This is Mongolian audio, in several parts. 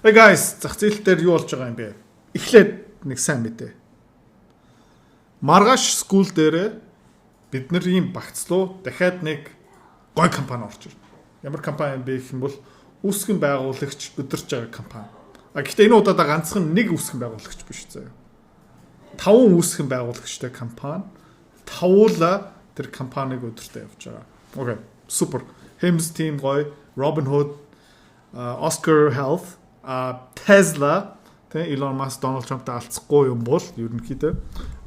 Hey guys, зах зээл дээр юу болж байгаа юм бэ? Эхлээд нэг сайн мэдээ. Маргааш скул дээр бид нар ийм багцлуу дахиад нэг гой компани орж ирнэ. Ямар компани бэ гэх юм бол үүсгэн байгуулагч өдөрж байгаа компани. Гэхдээ энэ удаад ганцхан нэг үүсгэн байгуулагч биш заяа. 5 үүсгэн байгуулагчтай компани тавуула тэр компаниг өдөртөө явж байгаа. Окей, супер. Hems team гой, Robinhood, Oscar Health, Tesla, Elon Musk, Donald Trump-тай алцахгүй юм бол ерөнхийдөө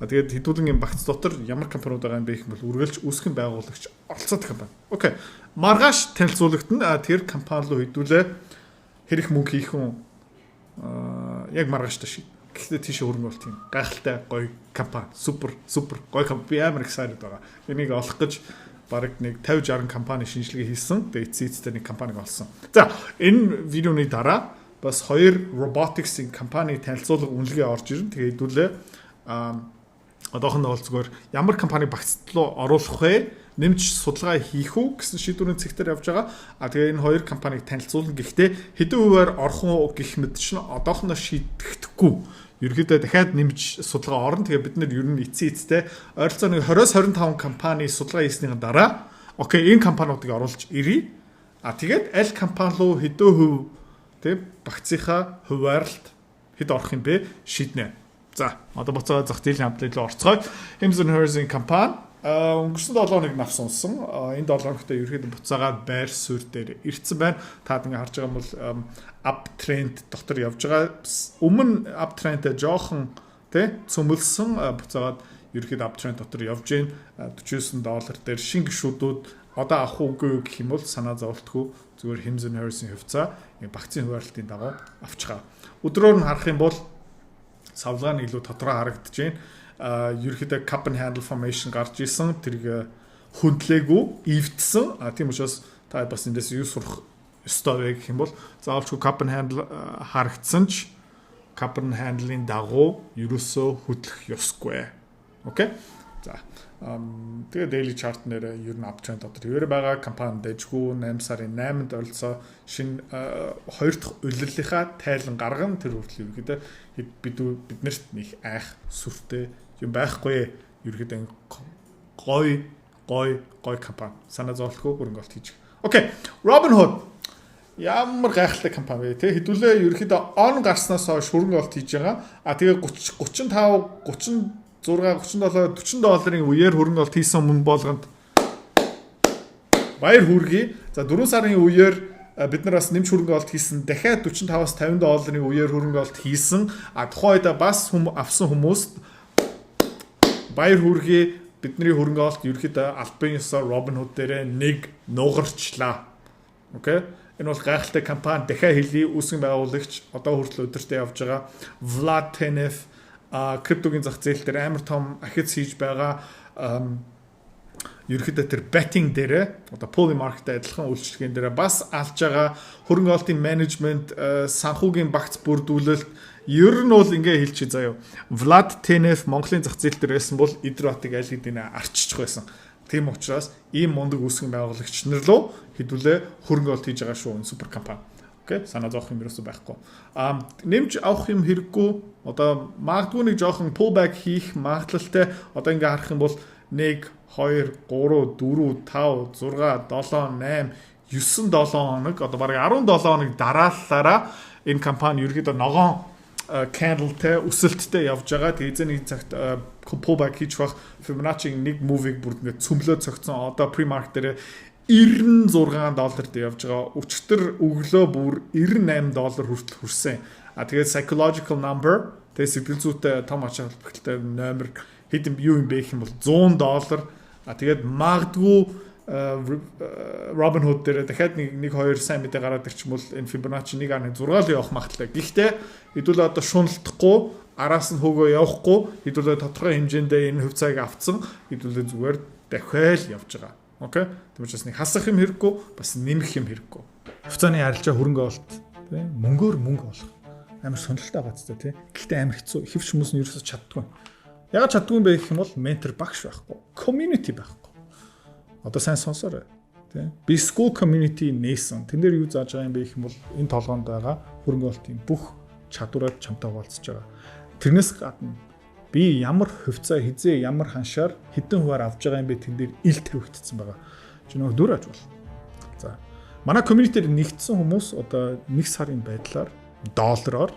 тэгээд хэдүүлэн юм багц дотор ямар компаниуд байгаа юм бэ гэх юм бол үргэлж үүсгэн байгуулагч оролцоод компани. Окей. Маргааш танилцуулагдана. Тэр компани руу хэдүүлээ хэрэг мөнгө хийх хүн яг маргааш ташиг. Гэхдээ тийш хөрөнгө болт юм. Гайхалтай гоё компани. Супер гоё компани. Амар excited байгаа. Энийг олох гэж бараг нэг 50-60 компани шинжилгээ хийсэн. Тэгээд эцсийн нэг компаниг олсон. За, энэ видеоны дараа бас хоёр robotics-ийн компани танилцуулга үнэлгээ орж ирнэ. Тэгээд хэдүүлээ одоохондоо бол зүгээр ямар компани багцлуу оруулах вэ? Нэмж судалгаа хийх үү гэсэн шийдвэрийн цэгтэр явж байгаа. Тэгээ энэ хоёр компаниг танилцуулна. Гэхдээ хэдэн хувиар орох уу гэх мэт чинь одоохондоо шийдэхдэггүй. Ерөнхийдөө дахиад нэмж судалгаа орно. Тэгээ бид нар ер нь эцсийн ойролцоо нэг 20-25 компани судалгаа хийснийхэн дараа окей, энэ компаниудыг оруулж ирье. Тэгээд аль компани руу хэдэн хувь багцынхаа хуваарлалт хэд орох юм бэ шийднэ. За, одоо буцаа зах зээлийн хамтлаг руу орцгоё. Hems and Hers-ийн компани өнгөрсөн 7 хоног навс унсан. Энэ 7 хоногт ерөөхдөө буцаагаад байр суурь дээр ирсэн байна. Та ингэ харж байгаа юм бол uptrend дотор явж байгаа. Өмнө uptrend-тэй жоохон цөмөлсөн буцаагаад ерөөхдөө uptrend дотор явж байна. $49 дээр шинэ гишүүдүүд одоо авах үгүй гэх юм бол санаа зовлтгүй зүгээр Hems and Hers-ийн хувьцаа багцын хуваарлтын дагуу авчихаа. Өдрөөр нь харах юм бол савлгаа нь илүү тодорхой харагдаж байна. Ерөөхдөө cup and handle formation гарч исэн. Тэрийг хөндлөөгүй, эвдсэн. Тийм учраас та бас эндээс юу сурах ёстой вэ гэх юм бол заавалчгүй cup and handle харагдсан ч cup and handle-ийн дагуу ерөөсөө хөдлөх ёсгүй. Окей? За. Тэгээ daily chart нэрээ ер нь uptrend дотор хэвээр байгаа компани дэжгүй 8 сарын 8-нд оролцоо шинэ 2 дахь улирлынхаа тайлан гарган тэр хүртэл ерөөдөө биднэрт нэг айх сүртэй юм байхгүй ерөөдөө гой компани санаа зовлохгүй хөрөнгө олт хийж. Окей, Robinhood ямар гайхалтай компани вэ те хэдүүлээ ерөөдөө он гарснаас хойш хөрөнгө олт хийж байгаа. Тэгээ 37 $40 үеэр хөрөнгө олт хийсэн мөн болгонд баяр хүргэе. За 4 сарын үеэр бид нар бас нэмж хөрөнгө олт хийсэн. Дахиад $45-50 үеэр хөрөнгө олт хийсэн. Тухайн үед бас авсан хүмүүст баяр хүргэе. Бидний хөрөнгө олт ерөөхдөө албан ёсоор Robinhood дээр нэг нугарчлаа. Окей? Энэ бол гайхалтай компани. Дахиад хэлье, үүсгэн байгуулагч одоо хүртэл өдөртөө явж байгаа Vlad Tenev криптогийн зах зээл дээр амар том ахиц хийж байгаа. Ерөөхдөө тэр betting дээр одоо poly market адилхан үйлчлэгийн дээр бас алж байгаа хөрөнгө олтын менежмент, санхүүгийн багц бүрдүүлэлт ер нь бол ингээ хэлчих заяа. Vlad Tenev Монголын зах зээл дээр байсан бол Идратыг аль хэдийн арччих байсан. Тийм учраас ийм мундаг үүсгэн байгуулагч нар руу хэдүүлээ хөрөнгө олт хийж байгаа шүү. Супер компани. Окей, санаа зовох юм ерөөсөй байхгүй. Нэмж авах юм хэрэггүй. Одоо магадгүй нэг жоохон pullback хийх магадлалтай. Одоо ингээ харах юм бол 1 2 3 4 5 6 7 8 9 хоног одоо бараг 17 хоног дараалалаараа энэ компани ерөөдөө ногоон candleтэй өсөлттэй явж байгаа. Тэгээд эзэн нэг цагт pullback хийж байх Fibonacci-ийн нэг move-ийг бүр ингээ цөмлөө цогцсон. Одоо pre-market дээр $96 дээр явж байгаа. Өчтөр өглөө бүр $98 хүртэл хүрсэн. Тэгээд psychological number тэгээд сэтгэл зүйтэй том ач холбогдолтой номер хэд юу юм бэ гэх юм бол $100. Тэгээд магадгүй Robinhood дээр дахиад нэг хоёр сайн мэдээ гараад ирчих юм бол энэ Fibonacci 1.6 л явах магадлалтай. Гэхдээ хэдүүлээ одоо шуналтахгүй араас нь хөөгөө явахгүй хэдүүлээ тодорхой хэмжээндээ энэ хувьцааг авцсан хэдүүлээ зүгээр дахиад явж байгаа. Окей. Тийм учраас нэг хасах юм хэрэггүй, бас нэмэх юм хэрэггүй. Хувьцааны арилжаа хөрөнгө олт, тийм мөнгөөр мөнгө олох. Амар сонирхолтой байгаа ч тийм. Гэхдээ амар хэцүү. Ихэвч хүмүүс нь ерөөсөж чаддгүй. Ягаад чаддгүй юм бэ гэх юм бол ментор багш байхгүй, community байхгүй. Одоо сайн сонсоорой. Тэ. Би school community нээсэн. Тэн дээр юу зааж байгаа юм бэ гэх юм бол энэ толгоонд байгаа хөрөнгө оруулалтын бүх чадвараар чамтай хуваалцаж байгаа. Тэрнээс гадна би ямар хувьцаа хизээ ямар ханшаар хэдэн хуваар авж байгаа юм бэ тэн дээр ил тавигдсан байгаа. Чи нөгөө дүр аж бол. За. Манай community-ээр нэгдсэн хүмүүс одоо 1 сарын байдлаар доллараар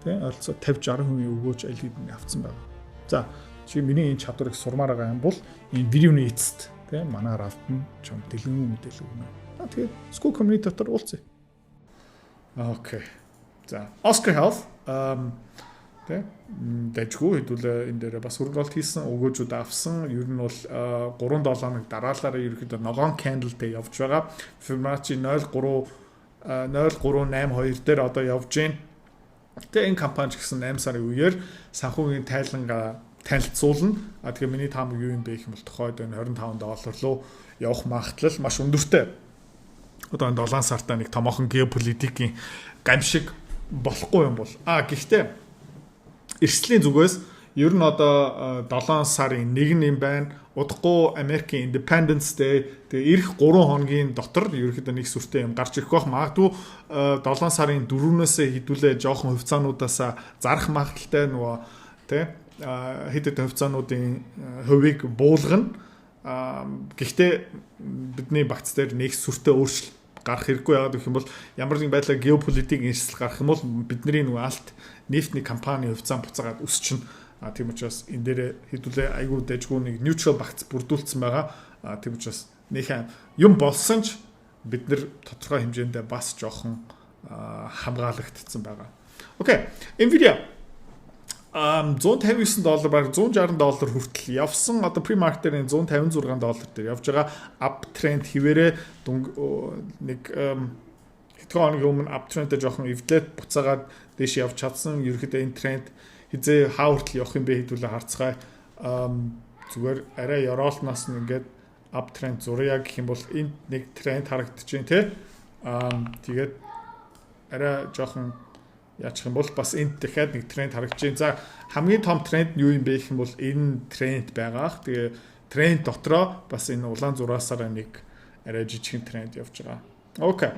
тий ойролцоо 50-60% өгөөж аль хэдийн авцсан байгаа. За чи миний энэ чадварыг сурмаар байгаа юм бол энэ видеоны эцэст тий манай рафтан чам дэлгэн мэдээлэл өгнө. Тэгээд school community дотор уулзъя. Окей. За Oscar Health тий дэжгүй хэдүүлээ энэ дээр бас хөрөнгөлт хийсэн өгөөжүүд авсан. Ер нь бол 3-7 хоног дараалалаа ерөөхдөө ногоон candleтэй явж байгаа. Fibonacci 0.382 дээр одоо явж байна. Тэгээ энэ компани ч гэсэн 8 сарын үеэр санхүүгийн тайлангаа танилцуулна. Тэгээ миний таамаг юу юм бэ гэх юм бол тохойд энэ $25 руу явах магадлал маш өндөртэй. Одоо энэ 7 сартаа нэг томоохон геополитикийн гамшиг болохгүй юм бол. Гэхдээ эрсдлийн зүгээс ер нь одоо 7 сарын 1 юм байна. Удахгүй Америкийн Independence Day тэгээ ирэх 3 хоногийн дотор ерөөхдөө нэг сүртэй юм гарч ирэх байх. Магадгүй 7 сарын 4-өөсөө хідүүлээ жоохон хувьцаануудаас зарах магадaltaй нөгөө тий хэд хэдэн хувьцаануудын хувийг буулгана. Гэхдээ бидний багц дээр нэг сүртэй өөрчлөлт гарах хэрэггүй яагаад гэх юм бол ямар нэгэн байдлаар геополитикийн эрсдэл гарах юм бол бидний нөгөө алт нефтний компани хувьцаан буцаагаад өсчихнэ. Тийм учраас энэ дээр хэдүүлээ айгүй дэжгүй нэг neutral багц бүрдүүлсэн байгаа. Тийм учраас нөхөн юм болсон ч бид нар тодорхой хэмжээндээ бас жоохон хамгаалагдсан байгаа. Окей. Nvidia $159 баг $160 хүртэл явсан. Одоо pre-market-ийн $156 дээр явж байгаа uptrend хിവэрэ нэг хэдхэн хоногийн өмнө uptrend-тэй жоохон эвдээд буцаагаад дээш явж чадсан. Ерөнхийдөө энэ тренд хизээ хаа хүртэл явах юм бэ хэдүүлээ харцгаая. Зүгээр арай яроолноос нь ингээд uptrend зурья гэх юм бол энд нэг тренд харагдаж байна те. Тэгээд арай жоохон яачих юм бол бас энд дахиад нэг тренд харагдаж байна. За хамгийн том тренд нь юу юм бэ гэх юм бол энэ тренд байгаах. Тэгээ тренд дотроо бас энэ улаан зураасаараа нэг арай жижигхэн тренд явж байгаа. Окей.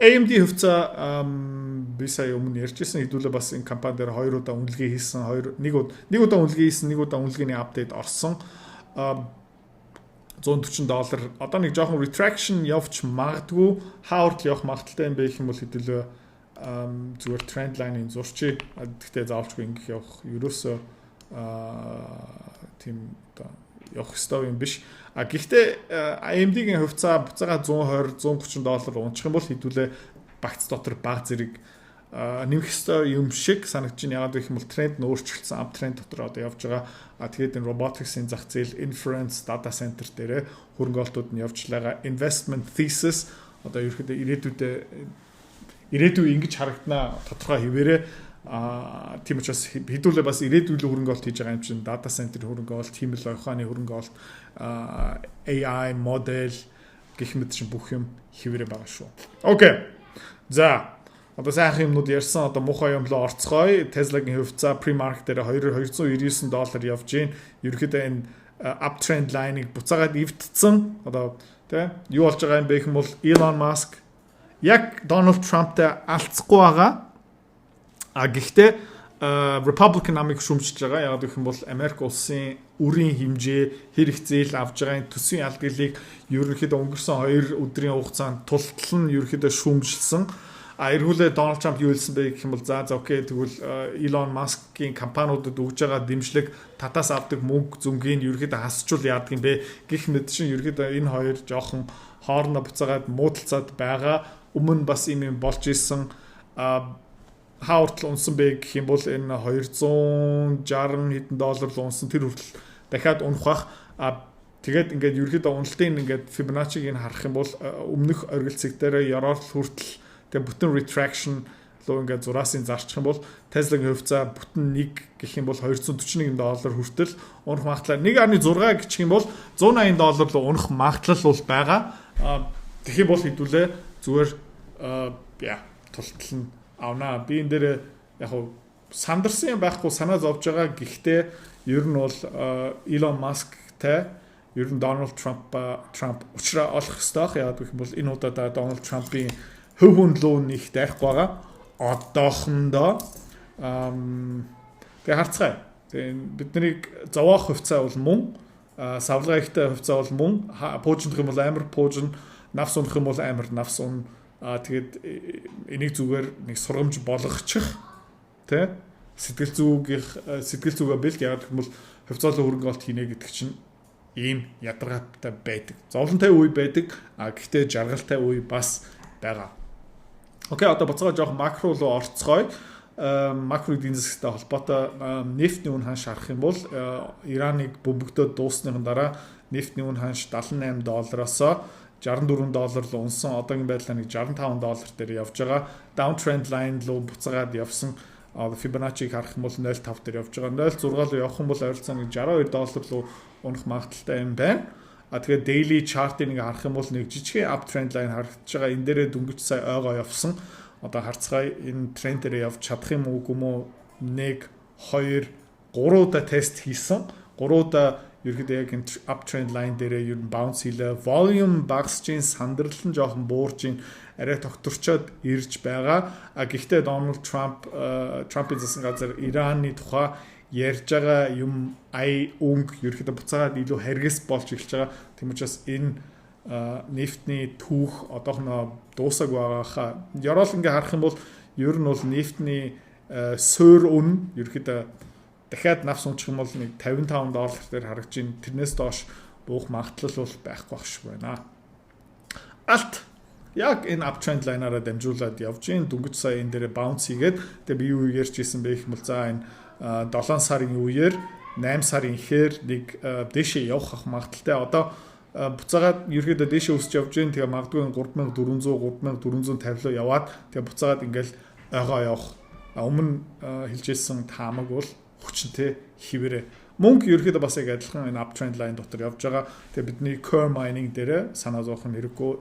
AMD хувьцаа би сая өмнө ярьжсэн хэдүүлээ бас энэ компани дээр 2 удаа үнэлгээ хийсэн. Нэг удаа үнэлгээ хийсэн, нэг удаа үнэлгээний апдейт орсон. $140 одоо нэг жоохон retraction явж магадгүй хаа хүртэл явах магадaltaй юм бэ гэх юм бол хэдүүлээ зүгээр тренд лайныг зурчий. Гэхдээ заавалчгүй ингэх явах ерөөсөө тийм одоо явах ёстой юм биш. Гэхдээ AMD-ийн хувьцаа буцаага $120-130 унчих юм бол хэдүүлээ багц дотор баг зэрэг нэмэх ёстой юм шиг санагдаж байна. Яагаад гэх юм бол тренд нь өөрчлөлтсөн uptrend дотор одоо явж байгаа. Тэгээд энэ robotics-ийн зах зээл, inference, data center дээр хөрөнгө оруулалтууд нь явж байгаа. Investment thesis одоо ерөөхдөө ирээдүй ингэж харагданаа тодорхой хിവэрэ тийм учраас хэдүүлээ бас ирээдүйн хөрөнгө оруулалт хийж байгаа юм чинь data center хөрөнгө оруулалт, химэл ухааны хөрөнгө оруулалт, AI модель гэх мэт чинь бүх юм хിവэрэ байгаа шүү. Окей. За одоо сайхан юмнууд ярьсан. Одоо муухай юм руу орцгоё. Tesla-гийн хувьцаа pre-market дээр $299 явж байна. Ерөнхийдөө энэ uptrend line-ыг буцаагаад эвдсэн. Одоо тий юу болж байгаа юм бэ гэх юм бол Elon Musk яг Donald Trump-тай алцахгүй байгаа. Гэхдээ Republican намыг шүмжиж байгаа. Яг гэх юм бол Америк улсын үрийн хэмжээ хэрэг зээл авж байгаа төсвийн алгуулыг ерөнхийдөө өнгөрсөн 2 өдрийн хугацаанд тултал нь ерөнхийдөө шүүмжилсэн. Эргүүлээ Donald Trump юу хэлсэн бэ гэх юм бол за окей тэгвэл Elon Musk-ийн компаниудад өгж байгаа дэмжлэг татаас авдаг мөнгө зүнгийг ерөнхийдөө хасчул яадаг юм бэ гэх мэт чинь ерөнхийдөө энэ хоёр жоохон хоорондоо буцаагаад муудалцаад байгаа. Өмнө бас юм болж исэн хаа хүртэл унсан бэ гэх юм бол энэ $260 хэдэн руу унсан тэр хүртэл дахиад унах бах. Тэгээд ингээд ерөнхийдөө уналтын ингээд Fibonacci-г харах юм бол өмнөх оргилцэг дээр яроор хүртэл тэгээд бүтэн retraction руу ингээд зураасын зарчих юм бол Tesla-гийн хувьцаа бүтэн 1 гэх юм бол $241 хүртэл унах магадлал 1.6 гэх юм бол $180 руу унах магадлал бол байгаа. Тэгэх юм бол хэдүүлээ зүгээр тултал нь авнаа. Би энэ дээр яг сандарсан юм байхгүй санаа зовж байгаа. Гэхдээ ер нь бол Elon Musk-тай ер нь Donald Trump учраа олох ёстой. Яг гэх юм бол энэ удаа Donald Trump-ийн хөв хөндлөө нэг дайрахгүй байгаа. Одоохондоо тэгээ харцгаая. Тэгээ биднийг зовоох хувьцаа бол мөн, савлгаа ихтэй хувьцаа бол мөн, пуужих юм бол амар пуужин, навс унах юм бол амар навс ун. Тэгээд энийг зүгээр нэг сургамж болгочих тий сэтгэл зүгээ бэлт яг гэх юм бол хувьцаалын хөрөнгө олт хийнэ гэдэг чинь ийм ядаргаатай байдаг. Зовлонтой үе байдаг, гэхдээ жаргалтай үе бас байгаа. Окей, одоо буцаага жоох макро руу орцгоё. Макро эдийн засгийн холбоотой нефтний үн ханш харах юм бол Ираныг бөмбөгдөөд дуусныхан дараа нефтний үн ханш $78-оос $64 руу унсан. Одоогийн байдлаар нэг $65 дээр явж байгаа. Downtrend line руу буцаагаад явсан. Fibonacci-г харах юм бол 0.5 дээр явж байгаа. 0.6 руу явах юм бол ойролцоогоор нэг $62 руу унах магадaltaй юм байна. Тэгэхээр daily chart-ыг харах юм бол нэг жижигхэн uptrend line харагдаж байгаа. Энэ дээрээ дөнгөж сая ойгоо явсан. Одоо харцгаая энэ тренд дээр явж чадах юм уу үгүй мүү? 1 2 3 удаа тест хийсэн. 3 удаа ерөөдөө яг энэ uptrend line дээрээ ер нь bounce хийлээ. Volume багасж ин сандрал нь жоохон буурж ин арай тогтворчоод ирж байгаа. Гэхдээ Donald Trump-ийн засгийн газар Ираны тухай ярьж байгаа юм өнгө ерөөдөө буцаагаад илүү харгас болж эхэлж байгаа. Тийм учраас энэ нефтний түүх одоохоно дуусаг байгааха. Ярол ингээ харах юм бол ер нь бол нефтний суур үн ерөөдөө дахиад навс унчих юм бол нэг $55 дээр харагдаж байна. Тэрнээс доош буух магадлал бол байхгүй байх шиг байна. Алт яг энэ uptrend line-аараа дамжуулаад явж гин дөнгөж сая энэ дээр bounce хийгээд тэгээ би юу ярьж ирсэн бэ гэх юм бол за энэ 7 сарын үеэр 8 сарын ихээр нэг дэшээ явах магадaltaй. Одоо буцаагаад ерөөдөө дэшээ өсч явж гин тэгээ магадгүй 3450 руу яваад тэгээ буцаагаад ингээл ойгоо явах. Өмнө хэлжсэн таамаг бол хүчнтэй хിവэрэ. Мөнгө ерөөдөө бас яг адилхан энэ uptrend line дотор явж байгаа. Тэгээ бидний core mining дээр санаа зовох нь хэрэггүй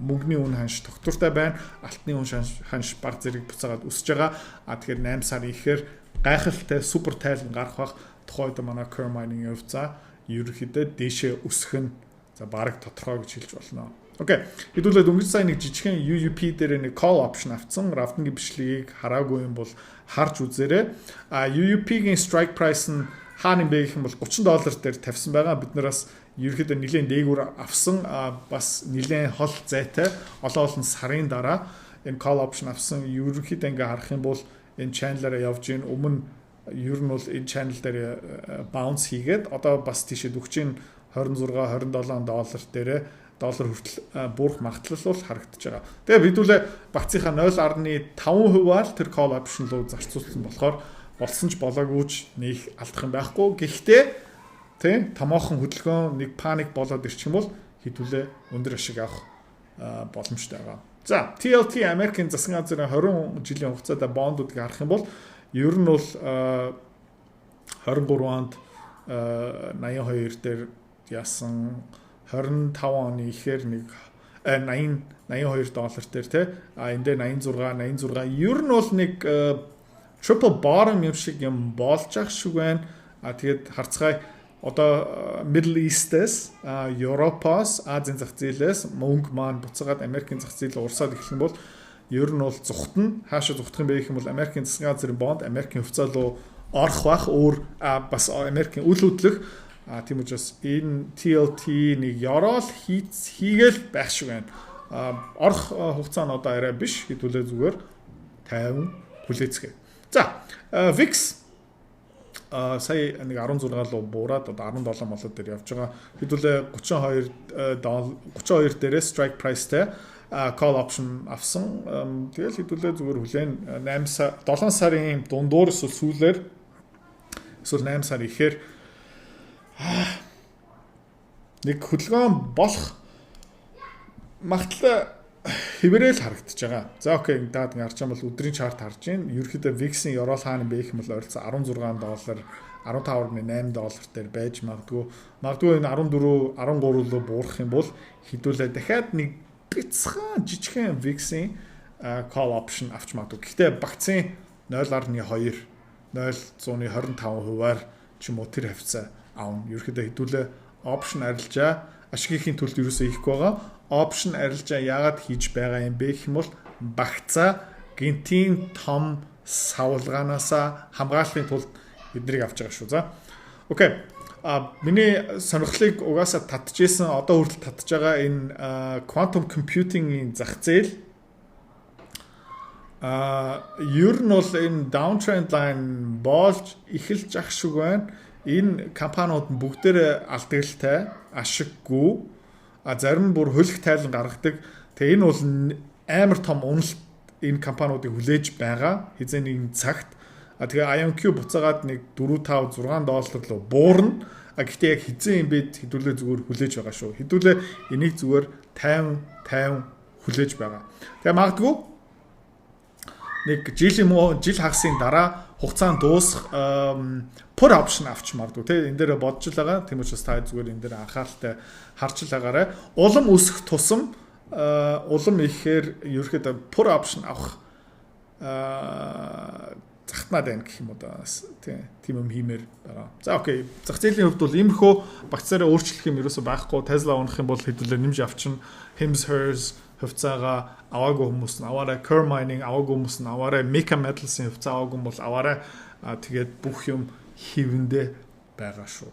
мөнгөний үн ханш тогтвортой байна. Алтны үн ханш баг зэрэг буцаагаад өсөж байгаа. Тэгэхээр 8 сарын ихээр гайхалтай супер тайлан гарах бах. Тухайд манай core mining хувьцаа ерөөдөө дээшээ өсөх нь за бараг тодорхой гэж хэлж болно. Окей. Хэдүүлээд өнгөрсөн сая нэг жижигхэн UUP дээр нэг call option авцсан. Рафтингийн бичлэгийг хараагүй юм бол харж үзээрэй. UUP-гийн strike price нь хаана юм бэ гэх юм бол $30 дээр тавьсан байгаа. Бид нараас ерөөдөө нэлээд дээгүүр авсан бас нэлээд хол зайтай олон сарын дараа энэ call option авсан. Ерөөдөө ингээ харах юм бол энэ channel-аараа явж гин өмнө ер нь бол энэ channel дээр bounce хийгээд одоо бас тийшээ дөгчин $26-27 дээр доллар хүртэл буурах магадлал бол харагдаж байгаа. Тэгээ бидүүлээ багцынхаа 0.5%-аар тэр call option руу зарцуулсан болохоор болсон ч болоогүйч нэг алдах юм байхгүй. Гэхдээ тий томоохон хөдөлгөөн нэг паник болоод ирчих юм бол хэдүүлээ өндөр ашиг авах боломжтой байгаа. За TLT Америкийн засгийн газрын 20 жилийн хугацаатай бондуудыг харах юм бол ер нь бол 23 онд 82 дээр яасан 25 оны ихээр нэг $82 дээр тий энэ дээр 86 ер нь бол нэг triple bottom юм шиг юм болж ах шиг байна. Тэгээд харцгаая одоо Middle East-ээс, Европоос, Азийн зах зээлээс мөнгө маань буцаагаад Америкийн зах зээл урсаад эхлэх юм бол ер нь бол зүхтэн хаашаа зүхтэх юм бэ гэх юм бол Америкийн засгийн газрын бонд Америкийн хувьцаа руу орох бах өөр бас Америкийн үл хөдлөх тийм учраас энэ TLT нэг ёроол хийгээл байх шиг байна. Орох хугацаа нь одоо арай биш хэдүүлээ зүгээр 50 хүлээцгээ. За VIX сая нэг 16 руу буураад одоо 17 молод дээр явж байгаа. Хэдүүлээ 32 дээрээ strike price-тэй call option авсан. Тэгэл хэдүүлээ зүгээр хүлээн 7 сарын дундуур сүүлээр эсвэл 8 сар ихээр нэг хөдөлгөөн болох магадлал хэврээл харагдаж байгаа. За окей, даад харж байгаа бол өдрийн чарт харж байна. Ерөнхийдөө VIX-ийн ёроол хаана бэ гэх юм бол ойролцоо $16, $15.8 дээр байж магадгүй. Магадгүй энэ 14, 13 руу буурах юм бол хэдүүлээ дахиад нэг бяцхан жижигхэн VIX-ийн call option авч магадгүй. Гэхдээ багцын 0.2, 0.25%-аар ч юм уу тэр хавцаа аав. Ерөнхийдөө хэдүүлээ option арилжаа ашигхийн төлд юусоо хийхгүй байгаа. Option арилжаа яагаад хийж байгаа юм бэ гэх юм бол багцаа гинтийн том савлгаанаас хамгаалахын тулд биднийг авч байгаа шүү. За. Окей. Миний сонирхлыг угаасаа татчихсан одоо хүртэл татж байгаа энэ quantum computing-ийн зах зээл ер нь бол энэ downtrend line болж эхэлж ах шиг байна. Энэ компаниуд нь бүгдээрээ алдагтай, ашиггүй, зарим бүр хөлөх тайлан гаргадаг. Тэгээ энэ бол амар том уналт энэ компаниудыг хүлээж байгаа. Хизээ нэгэн цагт. Тэгээ IonQ буцаагаад нэг 4, 5, 6 доллар руу буурна. Гэхдээ яг хизээ юм бэ хэдүүлээ зүгээр хүлээж байгаа шүү. Хэдүүлээ энийг зүгээр 50 хүлээж байгаа. Тэгээ магадгүй нэг жил хагасын дараа хугацаанд дуусах put option авч магадгүй тий энэ дээр бодж л байгаа. Тийм учраас та зүгээр энэ дээр анхааралтай харж л байгаарай. Улам өсөх тусам улам ихээр ерөөхдөө put option авах захтнаад байна гэх юм уу да. Тийм юм хиймээр байгаа. За окей. Зах зээлийн хувьд бол иймэрхүү багцаараа өөрчлөх юм ерөөсөй байхгүй. Tesla унах юм бол хэдүүлээ нэмж авчин Hims Hers хувьцаагаа аваагүй хүмүүс нь аваарай, Core Mining аваагүй хүмүүс нь аваарай, Mecha Metals-ийн хувьцаа аваагүй бол аваарай. Тэгээд бүх юм хивэндээ байгаа шүү.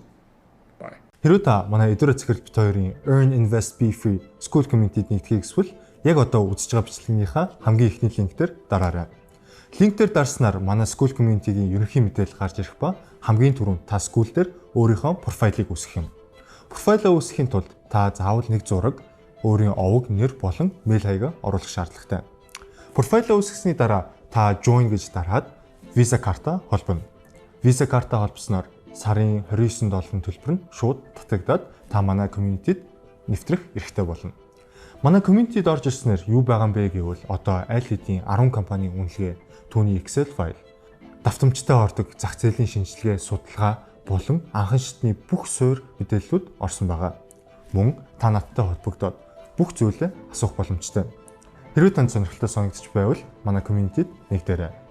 Bye. Хэрвээ та манай Эдүрэ Цэцэрлэг бит хоёрын Earn Invest Be Free School Community-д нэгдэхийг хүсвэл яг одоо үзэж байгаа бичлэгийнхаа хамгийн ихний линк дээр дараарай. Линк дээр дарснаар манай School Community-гийн ерөнхий мэдээлэл гарч ирэх ба хамгийн түрүүнд та school дээр өөрийнхөө профайлыг үүсгэх юм. Профайлаа үүсгэхийн тулд та заавал нэг зураг өөрийн овог, нэр болон мэйл хаягаа оруулах шаардлагатай. Профайлаа үүсгэсний дараа та join гэж дараад Visa карта холбоно. Visa карта холбосноор сарын $29 төлбөр нь шууд татагдаад та манай community-д нэвтрэх эрхтэй болно. Манай community-д орж ирснээр юу байгаа юм бэ гэвэл одоо аль хэдийн 10 компанийн үнэлгээ, түүний Excel файл, давтамжтай ордог зах зээлийн шинжилгээ, судалгаа болон анхан шатны бүх суурь мэдээллүүд орсон байгаа. Мөн та надтай холбогдоод бүх зүйлээ асуух боломжтой. Хэрвээ танд сонирхолтой санагдчих байвал манай community-д нэгдээрэй.